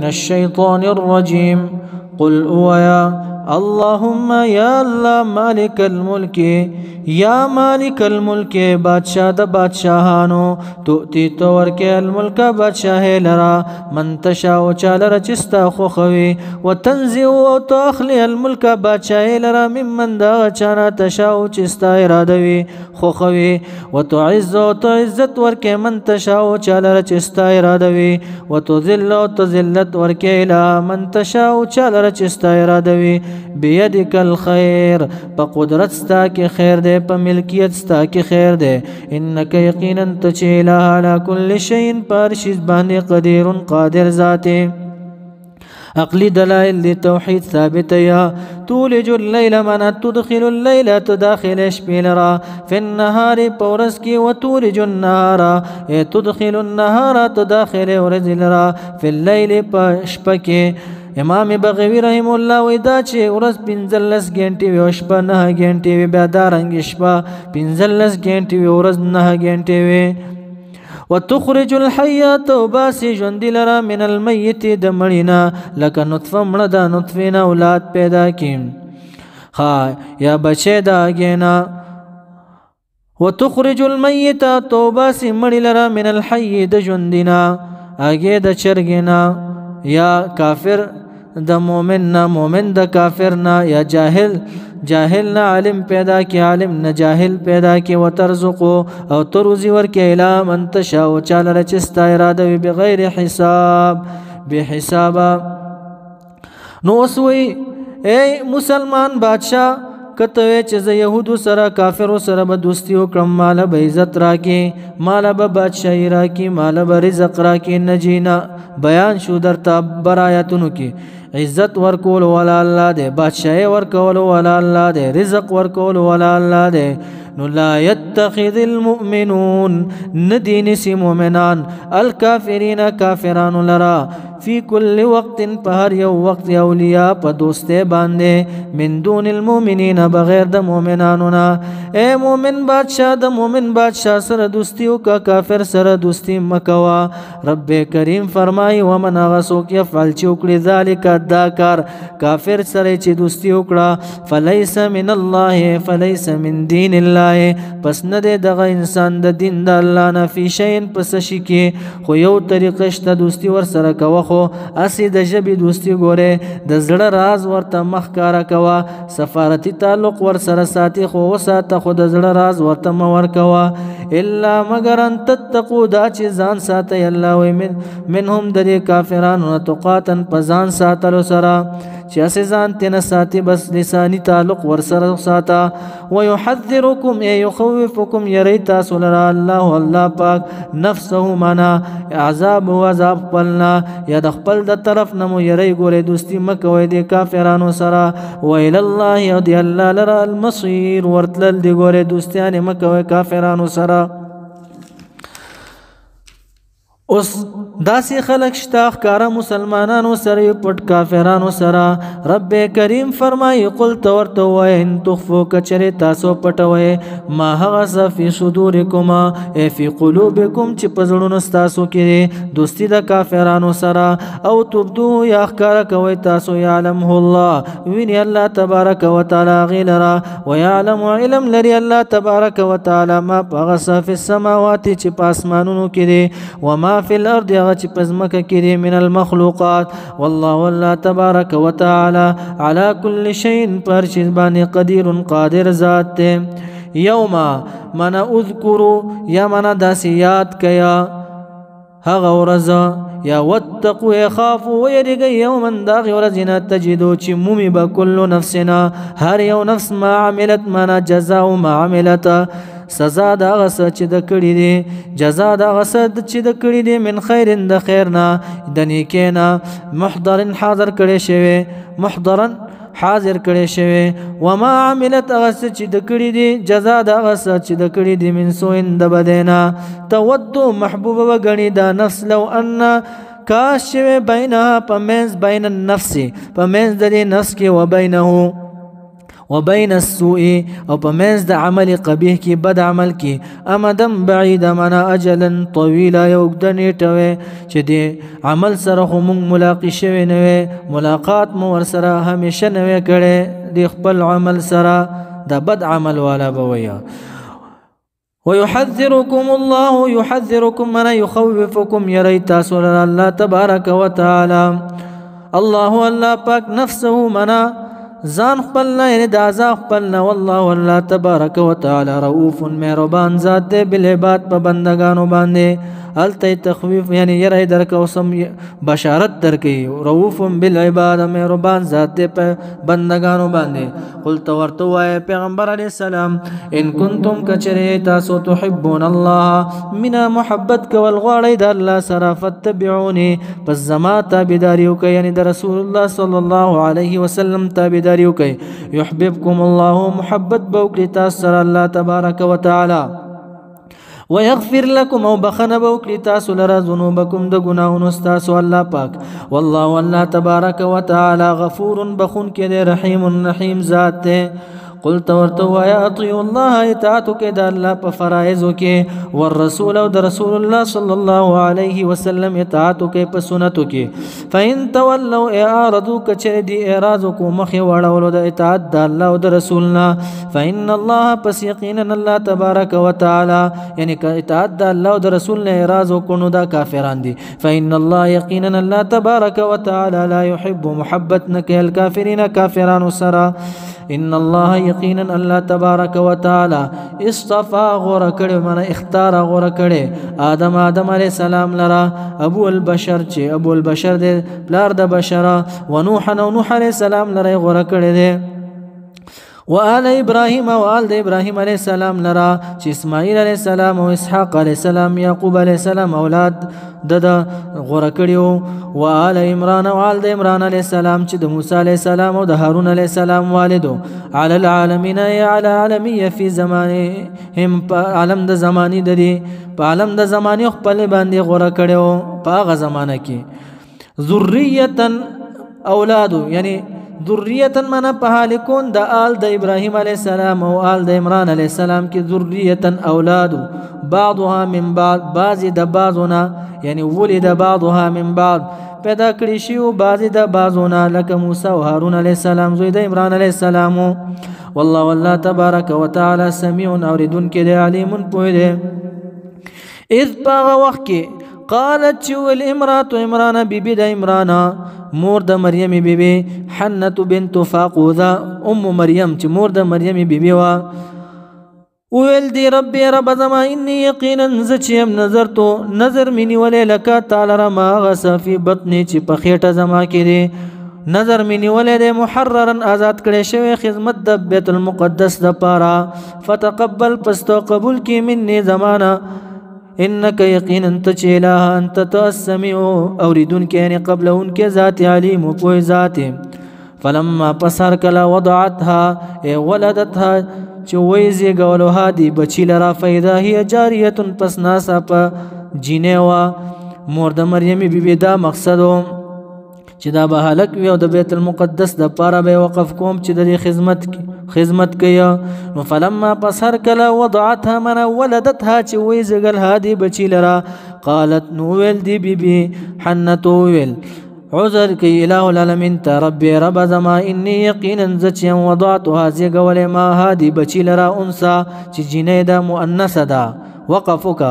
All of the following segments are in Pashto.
الشيطان الرجيم قل اویا اللهم یا اللہ مالک الملک یا مالک الملک بادشاہ د بادشاہانو تؤتی تور کے الملک بادشاہ لرا من تشاء چالر چستا خوخوی وتنزع وتخلی الملک بادشاہ لرا ممن دا چانا تشاء چستا ارادوی خوخوی وتعز وتعزت ور کے من تشاء چالر چستا ارادوی وتذل وتذلت ور کے الى من تشاء چالر چستا ارادوی بیدک الخیر پا قدرت ستا کی خیر دے پا ملکیت ستا کی خیر دے انکا یقینا تچے الہ علا کل شئین پارشیز باندے قدیر قادر ذاتے عقلی دلائل دی توحید ثابت یا تولج اللیل منا تدخل اللیل تداخل شپیل را فی النهار پورس کی وتولج النهار تدخل النهار تداخل ورزل را فی اللیل پشپکی امام بغوی رحم الله ودا چې ورځ 15 غنټې وي او شپه 9 غنټې وي بیا دارنګ شپه 15 غنټې وي ورځ 9 غنټې وي وتخرج الحیات وباسی ژوند لرا من المیت د مړینا لکه نطفه مړه د نطفه نه اولاد پیدا کیم ها یا بچی دا گینا وتخرج المیت توباسی مړی لرا من الحی د ژوندینا اگے د چرګینا یا کافر د مومن نا مومن د کافر نا یا جاهل نا عالم پیدا کی عالم نا جاهل پیدا کی وترزقو او تروزی ور کی اله من تشاء چاله چستا اراده بغیر حساب بحسابا نو اسوی اے مسلمان بادشاہ کتوی چې یهودو سره کافرو سره به دوستی وکړم مال به عزت راکې مال به بادشاہي راکې مال به رزق راکې نجینا بیان شو درته برایتونو کې عزت ورکول ولا الله دے بادشاہي ورکول ولا الله دے رزق ورکول ولا الله دے نو لا يتخذ المؤمنون ندینسی مؤمنان الکافرین کافران لرا فی کل وقت پہر یو وقت اولیاء پا دوستے باندے من دون المؤمنین بغیر دا مومنانونا اے مومن بادشاہ سر دوستیو کا کافر سر دوستی مکوا رب کریم فرمائی ومن اغسوک یفعل چوکڑی ذالک داکار کافر سر چی دوستی اکڑا فلیس من اللہ فلیس من دین اللہ پس ندے دغا انسان دا دین دا اللہ نا فی شین پس شکی خو یو طریقشتا دوستی ور سر کوا خو اسی دا جبی دوستی گورے دا زڑا راز ورطا مخکارا کوا سفارتی تعلق ور سر ساتی خو وساتا خو دا زڑا راز ورطا مور کوا الا مگر ان تتقو دا چی زان ساتا یاللہ وی منهم دا دی کافرانو نتقاتا پزان ساتا لو سرا چی اسی زان تینا ساتی بس لسانی تعلق ور سر ساتا ویحذرکم اے یخوفکم یریتا سولرا اللہ پاک نفسه مانا عذاب و عذاب پلنا یا دخپل دا طرف نمو یری گوری دوستی مکوی دی کافرانو سرا ویلاللہ یا دی اللہ لرا المصیر ورطلل دی گوری دوستیانی مکوی کافرانو سرا اس داسی خلق شتاخ کارا مسلمانانو سر پٹ کافرانو سرا رب کریم فرمائی قل تورتوئے ان تخفو کچری تاسو پٹوئے ما حغص فی صدورکما اے فی قلوبکم چی پزڑون استاسو کرے دوستی دا کافرانو سرا او تبدو یا اخکارا کوئی تاسو یعلمه اللہ وینی اللہ تبارک و تعالی غیلرا ویعلم علم لری اللہ تبارک و تعالی ما پغص فی السماواتی چی پاسمانونو کرے وما فی الارض اغچ پزمک کری من المخلوقات واللہ تبارک و تعالی علا کل شئین پر چیزبانی قدیر قادر ذات تے یوما من اذکرو یا من داسیات کیا حغ ورزا یا واتقو اخافو ویرگی یومن داغی ورزینا تجدو چی مومی با کل نفسنا ہر یو نفس ما عملت منا جزاو ما عملتا سزا دا غصه چې د کړی دی جزا دا غصه چې د کړی دی من خیر د خیرنا د نیکینا محضر حاضر کړي شوی محضرا حاضر کړي شوی وما عملت غصه چې د کړی دی جزا دا غصه چې د کړی دی من سوء د بدینا تود محبوب وګڼي دا نفس لو ان کاش شوی بینها پمنز بین النفس پمنز د نفس کې و بینه وبین السوء او په منځ د عمل قبیح کې بد عمل کې امدا بعید منا اجلا طویلا یو اوږده نیټه وی چې د عمل سره خو موږ ملاقات شوی نه وی ملاقات مو ورسره همیشه نه وی کړی د خپل عمل سره د بد عمل والا به ویه ويحذركم الله يحذركم من يخوفكم يري تاسو الله تبارك وتعالى الله پاک نفسه منا ځان خپلنا یعنی د عذاب خپلنا والله الله تبارک وتعالى رؤوف مهربان ذات دی بالعباد په بندگانو باندې الته تخویف یعنی یره درکو سم بشارت درکې رؤوف بالعباد مهربان ذات دی په بندگانو باندې قلت ورته وای پیغمبر علی السلام ان کنتم کچری تاسو تحبون الله من محبت کول غواړی د الله سره فتبعوني پس زما تابعداریو کوي یعنی د رسول الله صلی الله علیه وسلم تابعداریو کوي يحببكم الله محبت بوکړي تاسو سره الله تبارک وتعالى ويغفر لكم او بخنه بوکړي تاسو لره ذنوبکم د ګناهونو تاسو الله پاک والله الله تبارک وتعالى غفور بخون کې رحیم رحیم ذات ته قلت ورته وایا اطیعوا الله اطاعت کې د الله په فرایضو کې والرسول او د رسول الله صلی الله علیه وسلم اطاعت کې په سنتو کې فإن تولوا اعرضوا کچره دی اعراض کو مخه وړولو د اطاعت د الله او د رسولنا فإن الله پس یقینا الله تبارک وتعالى یعنی اطاعت د الله او د رسول نه اعراض کو نو دا کافران دي فإن الله یقینا الله تبارک وتعالى لا يحب محبتنا الكافرين کافران سرا ان الله یقینا الله تبارک وتعالى اصطفى غور کړي من اختار غور کړي آدم علیہ السلام لرا ابو البشر چې ابو البشر دې پلار د بشره ونوح علیہ السلام لرا غور کړي دي وآل ابراهيم وآل ابراهيم عليه السلام لرا چې اسماعیل عليه السلام او اسحاق عليه السلام يعقوب عليه السلام اولاد د غوړه کړیو وآل عمران وآل عمران عليه السلام چې د موسی عليه السلام او د هارون عليه السلام والدو على العالمين على عالميه في زمانهم عالم د زماني د دي په عالم د زماني خپل باندې غوړه کړیو په هغه زمانه کې ذریه اولاد یعنی ذریه من په حال کون د آل د ابراهیم علیه السلام او آل د عمران علیه السلام کې ذریه اولاد بعضها من بعض بعضی د بعضنا یعنی ولد بعضها من بعض پیدا کړی شی او بعضی د بعضنا لکه موسی او هارون علیه السلام زوی د عمران علیه السلام والله تبارک وتعالى سميع اوریدون کې دی علیم پوی دی اذ باغ وخت قالت چول امرات عمران بیبی د عمران مور د مریم بیبی حنت بنت فاقوذا مریم چې مور د مریم بیبی وا ویل دی ربی رب زما انی یقینا زچیم نظر منی ولې لکه تعالی را ما غس فی بطنی چې په خېټه زما کې دی نظر منی ولې د محررا آزاد کړي شوی خدمت د بیت المقدس د پاره فتقبل پستو قبول کی منی زمانہ انك یقینا انت الہ انت السمیع اوریدون کې یعنی قبل ان کې ذات علیم او پوی ذات فلما پسر کلا وضعتها ولدتها چويزي غولها دي بچی لرا فیدا هي جاریه پس ناسا په جینه وا مور د مریم بیبی دا مقصدو چې دا به هلک وي او د بیت المقدس د پاره به وقف کوم چې د خدمت کوي نو فلما پسر کلا وضعتها من ولدتها چې وی زګل هادي بچی لرا قالت نو ویل دی بیبی حنت ویل عذر کی الہ العالمین ته ربی رب زما انی یقینا زچم وضعتها زګول ما هادي بچی لرا انسا چې جنې دا مؤنث ده وقفک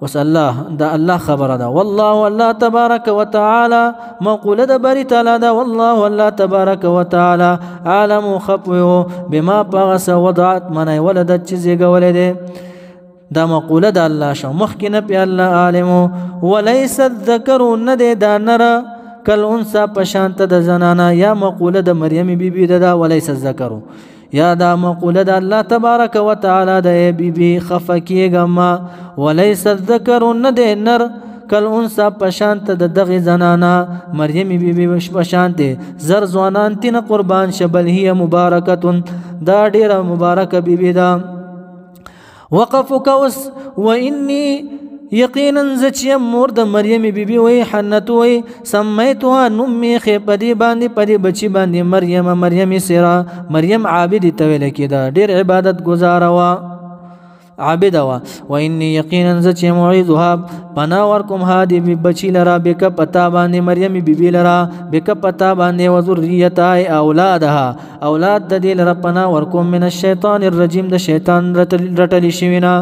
وس الله دا الله خبر ده والله الله تبارك وتعالى مقوله ده بری تعالی ده والله الله تبارك وتعالى عالم خفو بما بغس وضعت من ولدت چیزې غولې دا مقوله ده الله شو مخکنه په الله عالم وليس الذكر ند دا نر کل انثى پشانت د زنانا یا مقوله د مریم بیبی ده وليس الذكر یا دا مقوله د الله تبارک وتعالى د بیبی خفکیګما وليس الذكر ند نر کل انثى پشانت د دغه زنانا مریم بیبی پشانت زر زوانان تین قربان شبل هي مبارکه دا ډیره مبارکه بیبی دا وقفک وس واني یقینا زچیم مور د مریم بیبي وی حنت وی سمیتها نمی خې پدی باندې پدی بچی باندې مریم سرا مریم عابد ته ویل کېده ډیر عبادت گزاره وا عابد وا و انی یقینا زچ موعظها پنا ورکم هادی بچی لرا بک پتا باندې مریم بیبي لرا بک پتا باندې و ذریتها اولادها اولاد د دې لرا پنا ورکم من الشیطان الرجیم د شیطان رټلی شوینا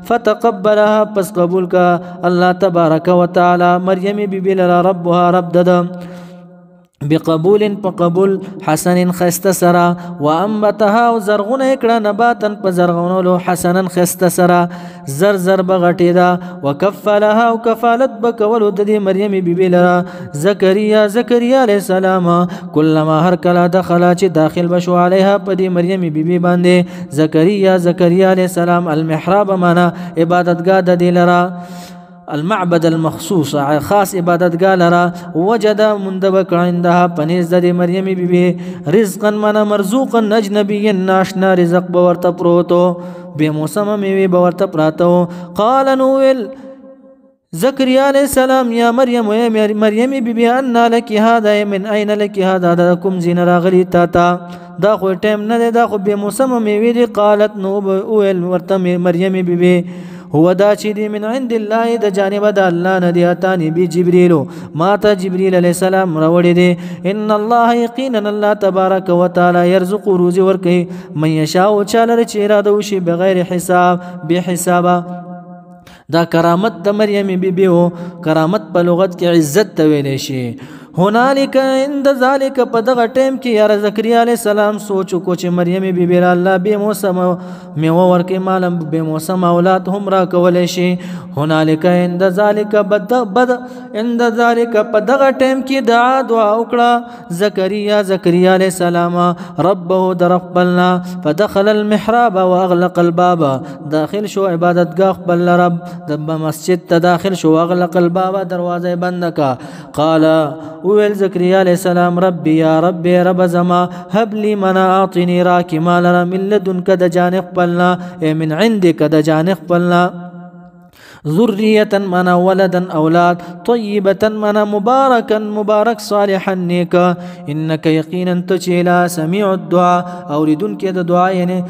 فتقبلها پس قبول کا الله تبارک وتعالى مریم بیبي لرا ربها رب دد بقبول فقبول حسن خست سرا وانبتها وزرغون اکړه نباتا پزرغونلو حسنا خست سرا زر بغټیدا وکفلها وکفالت بکولو د مریم بیبي لرا زکریا علیہ السلام کلما هر کله دخل چې داخل بشو علیها پدی مریم بیبي باندې زکریا علیہ السلام المحراب معنا عبادتگاه د لرا المعبد المخصوص خاص عبادتگاه لرا وجد مندبک عندها پنیز د مریم بیبي رزقا من مرزوقا اجنبی ناشنا رزق بورته پروتو به موسم میوه بورته پراتو قال نوول زكريا عليه السلام يا مريم بیبي ان لك هذا من اين لك هذا دكم زين راغلي تاتا دا خو ټیم نه دا خو به موسم میوه دي قالت نو اول ورته مریم بیبي هو دا چې دی من عند الله د جانب د الله نه دی اتانی بی جبريل ما ته جبريل عليه السلام راوړي دي ان الله یقینا الله تبارک وتعالى يرزق روزي ورکي من يشاء چاله چې اراده وشي بغیر حساب به حسابه دا کرامت د مریم بیبي او کرامت په لغت کې عزت ته ویل شي هنالک عند ذلك په دغه ټیم کې یا زکریا علیہ السلام سوچ کو چې مریم بیبي الله به موسم میوه ورکې مالم به موسم اولاد هم را کولې شي هنالک عند ذلك بد عند ذلك په دغه ټیم کې دعا وکړه زکریا علیہ السلام ربه درخبلنا فدخل المحراب واغلق الباب داخل شو عبادتگاه خپل رب د مسجد ته داخل شو واغلق الباب دروازه بند کا قال ويل زكريا عليه السلام ربي يا ربي رب زما هب لي منا اعطني راكي مالنا من لدنك د جانب قبلنا من عندك د جانب قبلنا ذرية منا ولدا أولاد طيبة منا مبارك صالحا نيكا إنك يقينا تجيلا سميع الدعاء أوردون كده دعاء يعني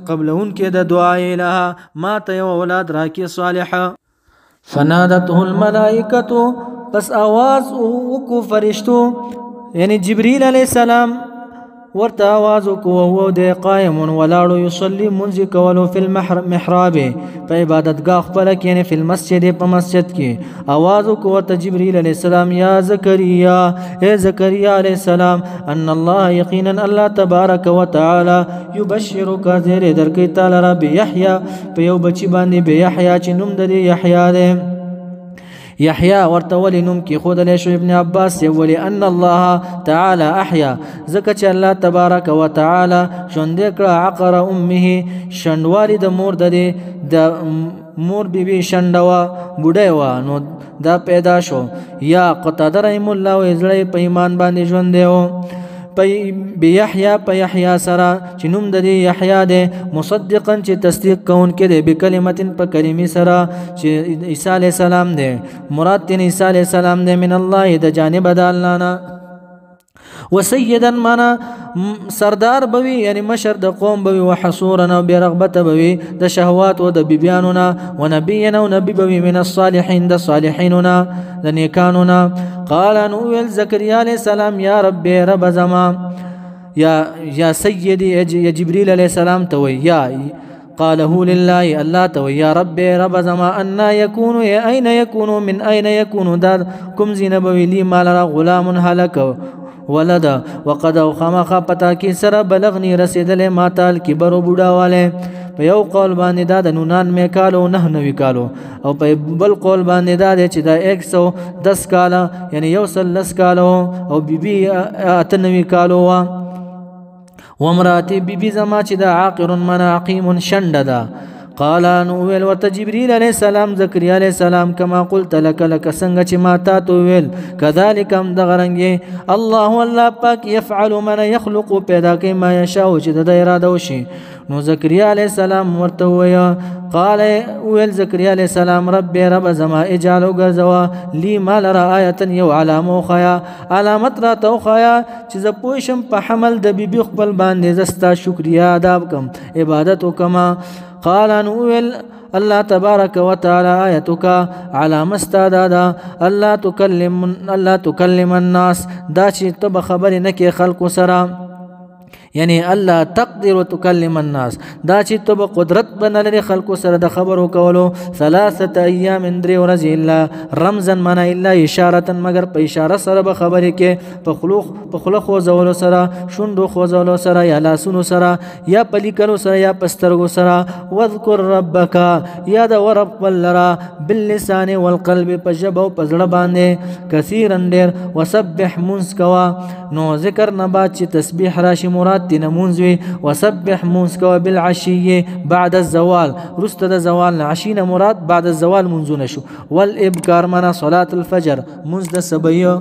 قبلون كده دعاء لها مات يا أولاد راكي صالحا فنادته الملائكة بس آواز وکو فرشتو یعنی جبريل عليه السلام ورته آواز وکو وهو د قائم ولاړو يصلي منځ کولو فی المحراب په عبادتگاه خپل کې یعنی فی المسجد په مسجد کې آواز وکو ورته جبريل عليه السلام یا زکریا اے زکریا عليه السلام ان الله یقینا الله تبارک وتعالى يبشرك زیر درکې تعالی رب یحیی په یو بچی باندې به یحیی چې نوم د یحیی ده يحيى ورتولي نمكي خود ليشو ابن عباس يولي أن الله تعالى أحيا زكاة الله تبارك وتعالى شندك عقر أمه شندوالي دا مور دا مور بيبي شندوا بوديوا نو دا پیدا شو یا قطادر رحم الله وزړی په ایمان باندې ژوند دیو بيحيى بيحيى سرا چې نوم د يحيى ده مصدقا چې تصدیق کون کې ده بکلمتن په کلمې سرا چې عيسى عليه السلام ده مراد تن عيسى عليه السلام ده من الله د جانب د الله نه وسيدا منا سردار بوي يعني مشر د قوم بوي وحصورنا برغبت بوي د شهوات و د بيبياننا ونبينا ونبي بوي من الصالحين د صالحيننا د نيكاننا قال نويل زكريا عليه السلام يا ربي رب زما يا سيدي يا جبريل عليه السلام توي يا قاله لله الله توي يا ربي رب زما أن يكون أين يكون من أين يكون دار كم زينبوي لي مال غلام هلك ولد وقد خامخ پتا کی سره بلغنی رسیدل ماتال کبر بوډا والے په یو قول باندې دا د 99 کالو 99 کالو او په بل قول باندې دا چې دا 110 کاله یعنی یو 110 کالو او بیبي 98 کالو وا ومراتي بیبي زما چې دا عاقر من عقيم شند ده قال نو ویل ورته جبريل عليه السلام زكريا عليه السلام كما قلت لك لك څنګه چې ما تا تو ویل كذلك هم دغرنګي الله پاک يفعل من يخلق پیدا کوي ما يشاء چې د اراده وشي. نو زكريا عليه السلام ورته ویا قال ویل زكريا عليه السلام رب رب زما اجعل غزوا لي ما لرا آیه یو علامه خیا علامت را تو خیا چې ز پوښم په حمل د بیبي خپل باندې زستا شکریا ادا کم عبادت وکما. قال نويل الله تبارك وتعالى آيتك على مستعدادا الله تكلم الناس دا چې تب خبر نکي خلق سره يعني الله تقدر تكلم الناس دا چې تب قدرت بنلري خلق سره د خبرو کولو 3 ايام درې ورځې الا رمزا منا الا اشاره مگر په اشاره سره به خبرې کې په خلق خو زول سره شوندو خو زول سره یا لاسونو سره یا پلیکلو سره یا پسترګو سره. واذكر ربك یا د ورب ولرا باللسان والقلب په جبو په زړه باندې کثیرا ډیر وسبح منسکوا نو ذکر نه بعد چې تسبیح راشي مراد دین منزوي وسبح منسکوا بالعشي بعد الزوال رست د زوال عشین مراد بعد الزوال منزونه شو. والابکار منا صلاه الفجر منز د سبيه